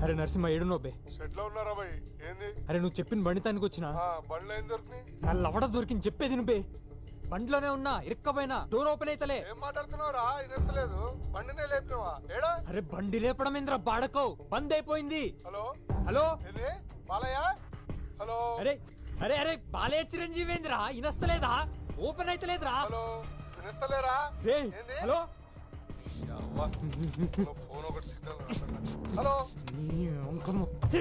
అరే నరసింహ ఏడు నోబే షెడ్ లో ఉన్నారా భయ్? ఏంది? అరే నువ్వు చెప్పిన బండితానికి వచ్చిన బండ్లో ఏం దొరికినాయి? నా లవడ దొరికింది చెప్పేది నువ్వే. బండిలోనే ఉన్నా ఇరుక్కపోయినా డోర్ ఓపెన్ అయితలే. ఏం మాట్లాడుతున్నావురా? ఇనస్తలేదు. బండినే లేపినవా? ఏడా? అరే బండి లేపడం ఏంద్రా బాడకో, బంద్ అయిపోయింది. హలో హలో ఏంది? బాలయ్య? హలో అరే అరే అరే బాలయ్య చిరంజీవి ఏంద్రా ఇనస్తలేదా? ఓపెన్ అయితలేదురా. హలో వినస్తలేరా? ఏయ్, ఏంది? హలో యవ్వ, నా ఫోన్ ఒకటి సిగ్నల్ రావట్లేదు. హలో నీ అంకమ్మ. ఛీ!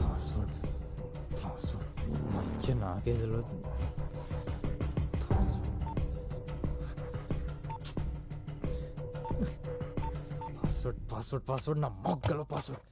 పాస్వర్డ్ పాస్వర్డ్ మంచి నాకే తెలియదు. పాస్వర్డ్ పాస్వర్డ్ పాస్వర్డ్ నా మొగ్గలో పాస్వర్డ్.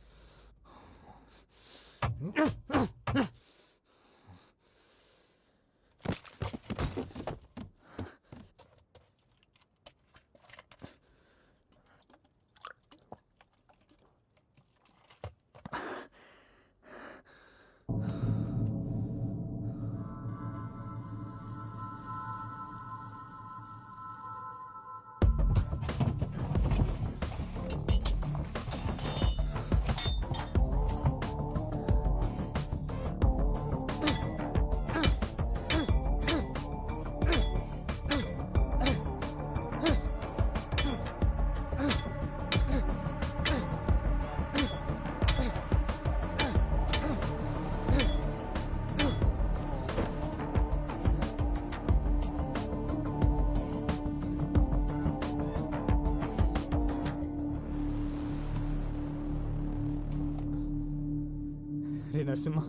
రే నరసింహ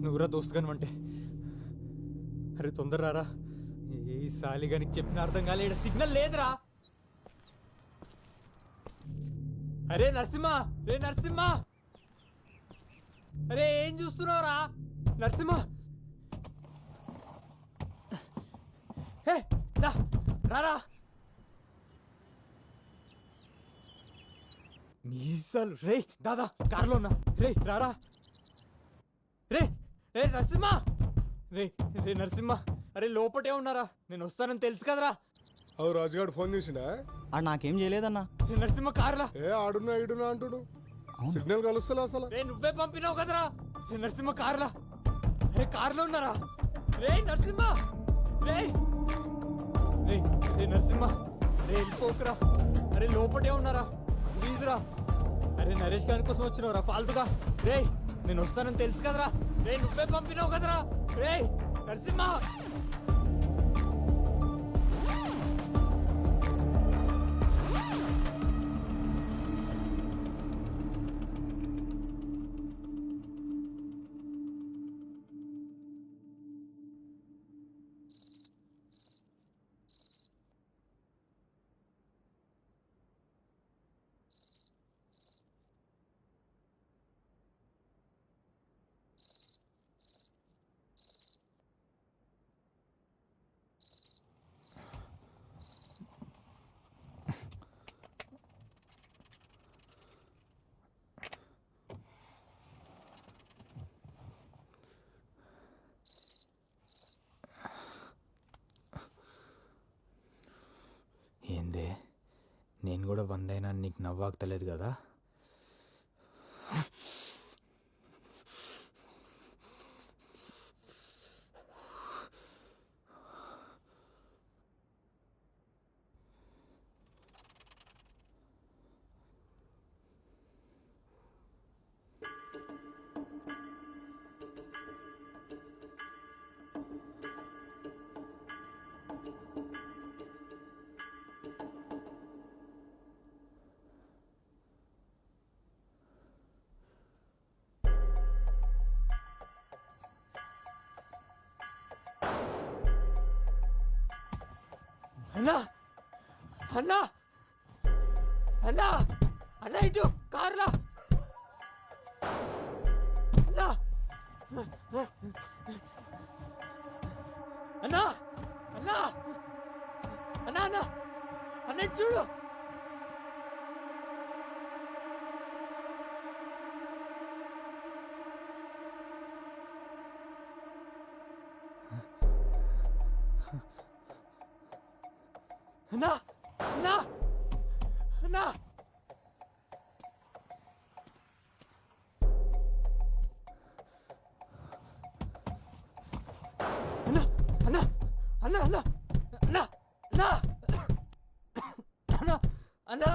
నువ్వురా దోస్త్ కనమంటే. అరే తొందర రారా, ఏ సాలిగానికి చెప్పిన అర్థం కాలే, సిగ్నల్ లేదురా. అరే నరసింహ, రే నరసింహ, అరే ఏం చూస్తున్నావురా నరసింహ? హే దా రారా. మీసాలు రే దాదా కార్లో ఉన్నా. రే రారా. రే రే నరసింహ, రే రే నరసింహ, అరే లోపటే ఉన్నారా? నేను వస్తానని తెలుసు కదరా. అవు రాజుగాడు ఫోన్ చేసిండా? నాకేం చేయలేదన్నా. రే నరసింహ కార్లా. ఏ ఆడున్నా ఈడున్నా అంటుడు. సిగ్నల్ కలుస్తలే అసలు. రే నువ్వే పంపినావు కదరా. రే నరసింహ కార్లా. అరే కార్లో ఉన్నారా? రే నరసింహ, రే రే రే నరసింహ, రే వెళ్ళిపోకురా. అరే లోపటే ఉన్నారా ప్లీజ్ రా. అరే నరేష్ గారి కోసం వచ్చినవరా ఫాల్తుగా. రే నేను వస్తానని తెలుసు కదరా. రే నువ్వే పంపినావు కదరా. రే నరసింహ. ఏందే నేను కూడా 100 అయినా నీకు నవ్వాగతలేదు కదా. అన్నా అన్నా అన్నా అన్నా ఇటు కార్లా. అన్నా అన్నా అన్నా అన్నా అన్నా అన్న ఇటు చూడు. అన్నా అన్నా అన్నా అన్నా అన్నా అన్నా అన్నా అన్నా అన్నా అన్నా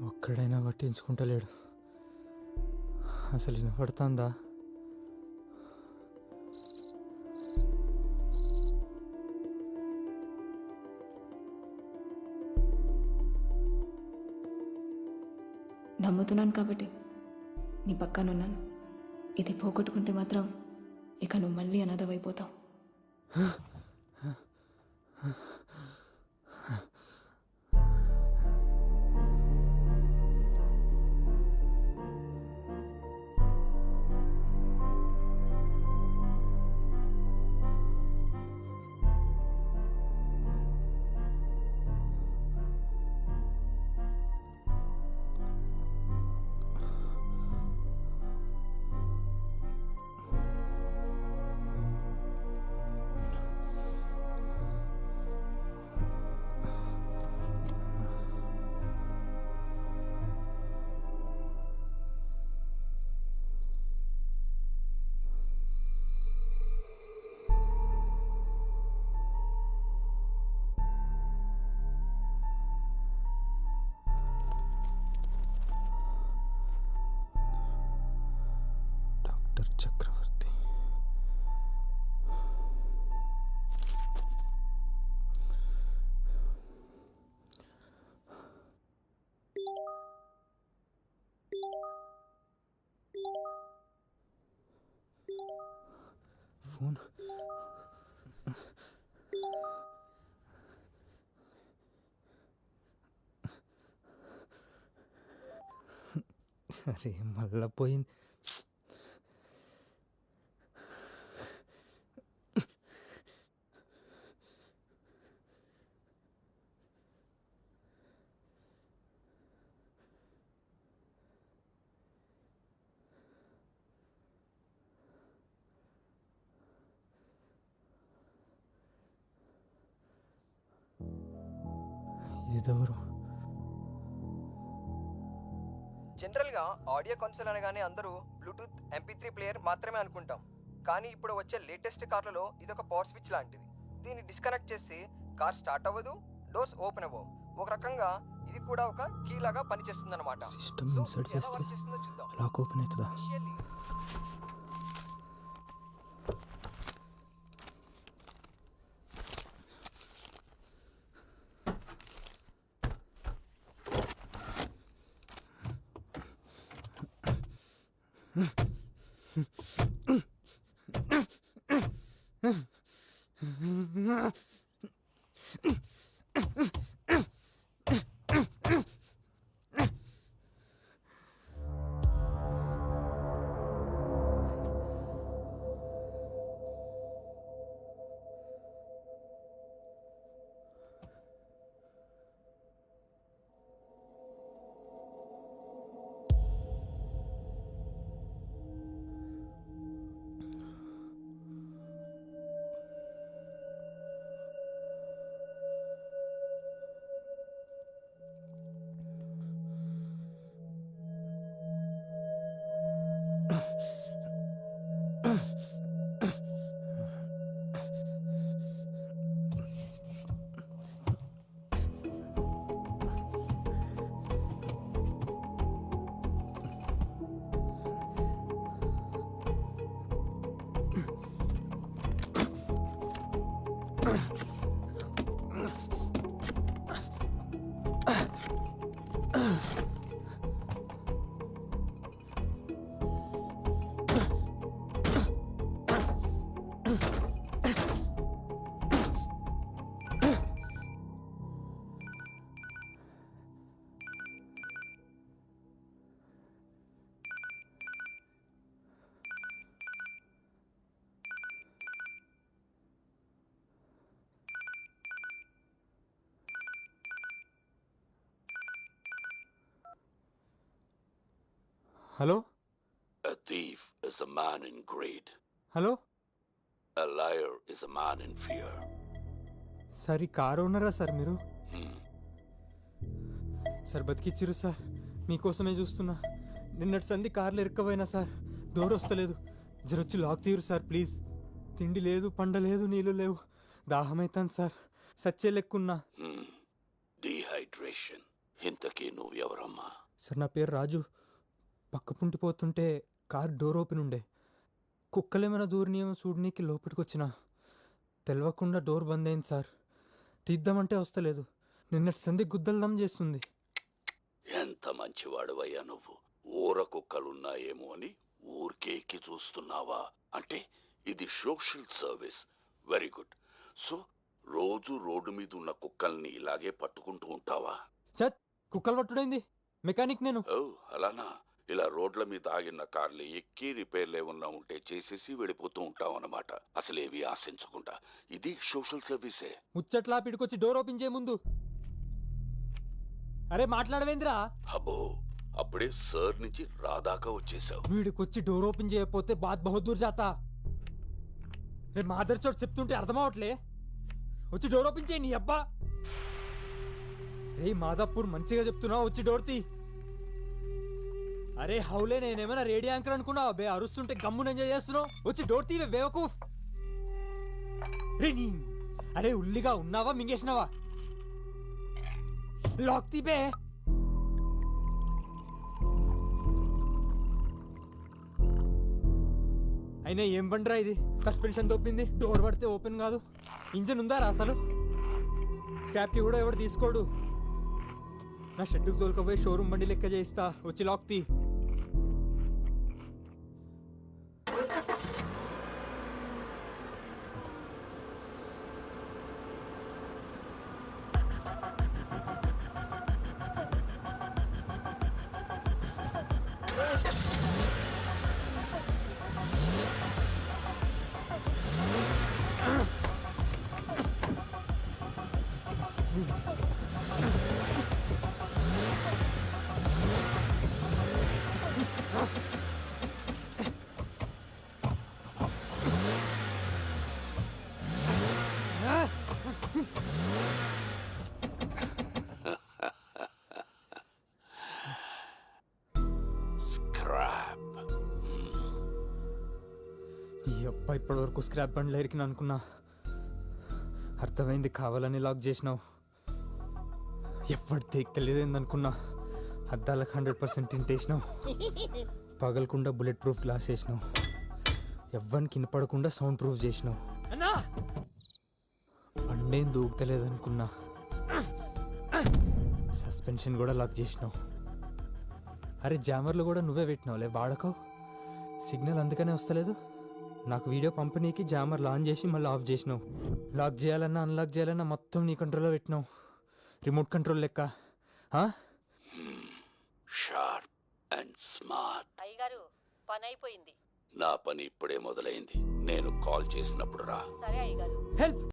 ఒక్కడైనా పట్టించుకుంటలేడు. అసలు వినపడుతుందా? నమ్ముతున్నాను కాబట్టి నీ పక్కనున్నాను. ఇది పోగొట్టుకుంటే మాత్రం ఇక నువ్వు మళ్ళీ అనాథవైపోతావు. డాక్టర్ చక్రవర్తి. ఫోన్ అరే మళ్ళా పోయింది. ఇదెవరు? జనరల్గా ఆడియో కన్సోల్ అనగానే అందరూ బ్లూటూత్ MP3 ప్లేయర్ మాత్రమే అనుకుంటాం. కానీ ఇప్పుడు వచ్చే లేటెస్ట్ కార్లలో ఇదొక పవర్ స్విచ్ లాంటిది. దీన్ని డిస్కనెక్ట్ చేస్తే కార్ స్టార్ట్ అవ్వదు, డోర్స్ ఓపెన్ అవ్వవు. ఒక రకంగా ఇది కూడా ఒక కీ లాగా పనిచేస్తుంది అనమాట. సిస్టమ్ ఇన్సర్ట్ చేస్తే చూద్దాం. లాక్ ఓపెన్ అవుతుందా? Hello A thief is a man in greed. Hello A liar is a man in fear. Sir ఈ కారు ఓనరా సార్ మీరు? Hmm. సార్ బతికిచ్చిరు సార్, మీకోసమే చూస్తున్నా. నిన్నటి సంధి కార్లో ఇరుక్కపోయినా సార్, డోర్ వస్తలేదు. జరొచ్చి లాక్ తీరు సార్ ప్లీజ్. తిండి లేదు, పండ లేదు, నీళ్ళు లేవు, దాహమైతాను సార్, సచ్చే లెక్కున్నా. Dehydration. ఇంతకీ నువ్వెవరమ్మా? సార్ నా పేరు రాజు. పక్క పుంటిపోతుంటే కార్ డోర్ ఓపెన్ ఉండే. కుక్కలేమైనా దూరినేమో చూడనీకి లోపలికి వచ్చినా తెలవకుండా డోర్ బంద్ అయింది సార్. తీద్దామంటే వస్తలేదు. నిన్నటి సంధి గుద్దల్దం చేస్తుంది. ఎంత మంచివాడువయ్యా నువ్వు. ఊర కుక్కలున్నాయేమో అని ఊరికేకి చూస్తున్నావా? అంటే ఇది social service. Very good. So రోజు రోడ్డు మీద ఉన్న కుక్కల్ని ఇలాగే పట్టుకుంటూ ఉంటావా? చత్, కుక్కలు పట్టుడైంది, మెకానిక్ నేను. ఓ అలానా? ఇలా రోడ్ల మీద ఆగిన కార్లు ఎక్కి రిపేర్లు ఏమన్నా ఉంటే చేసేసి వెళ్ళిపోతూ ఉంటావన్నమాట. అసలేవి ఆశించకుండా. ఇది సోషల్ సర్వీసే. ముచ్చట్లా పిడికొచ్చి డోర్ ఓపెన్ చేయ ముందు. అరే మాట్లాడవేంద్రా? అబ్బో, అప్పుడే సార్ నుంచి రాదాకా వచ్చేసావు. వీడికొచ్చి డోర్ ఓపెన్ చేయకపోతే బాత్ బహదూర్ జాతా. రే మాదర్ చోట్ చెప్తుంటే అర్థమవట్లే. వచ్చి డోర్ ఓపెన్ చేయి నీ అబ్బా. రే మాదాపూర్ మంచిగా చెప్తున్నావు, వచ్చి డోర్ తీ. అరే హౌలే, నేనేమైనా రేడియో యాంకర్ అనుకున్నావా బే? అరుస్తుంటే గమ్మున ఎంజాయ్ చేస్తున్నావు. వచ్చి డోర్ తీవే బేవకూఫ్. రే నీ, అరే ఉల్లిగా ఉన్నావా మింగేసినావా? లాక్ తీ బే. అయినా ఏం బండ్రా ఇది? సస్పెన్షన్ దొప్పింది, డోర్ పడితే ఓపెన్ కాదు. ఇంజన్ ఉందారా అసలు? స్క్రాప్కి కూడా ఎవడు తీసుకోడు. నా షెడ్డుకు తోలుకపోయి షోరూమ్ బండి లెక్క చేయిస్తా. వచ్చి లాక్ తీ. స్క్రాప్. ఈ అబ్బాయి ఇప్పటివరకు స్క్రాప్ బండ్లో ఎరికిన అనుకున్నా. అర్థమైంది, కావాలని లాక్ చేసినావు. ఎవ్వడు తెలియదేందనుకున్నా. అద్దాలకు 100% తింటేసినావు. పగలకుండా బుల్లెట్ ప్రూఫ్ గ్లాస్ వేసినావు. ఎవ్వరికి వినపడకుండా సౌండ్ ప్రూఫ్ చేసినావు. బండేం దూకుతలేదనుకున్నా. సస్పెన్షన్ కూడా లాక్ చేసినావు. అరే జామర్లు కూడా నువ్వే పెట్టినావులే, వాడకో. సిగ్నల్ అందుకనే వస్తలేదు. నాకు వీడియో పంపిణీకి జామర్లు ఆన్ చేసి మళ్ళీ ఆఫ్ చేసినావు. లాక్ చేయాలన్నా అన్లాక్ చేయాలన్నా మొత్తం నీ కంట్రోల్లో పెట్టినావు. రిమోట్ కంట్రోల్ లెక్క. Sharp and smart. అయ్యగారు, పని అయిపోయింది. నా పని ఇప్పుడే మొదలైంది. నేను కాల్ చేసినప్పుడు రా. సరే అయ్యగారు. హెల్ప్.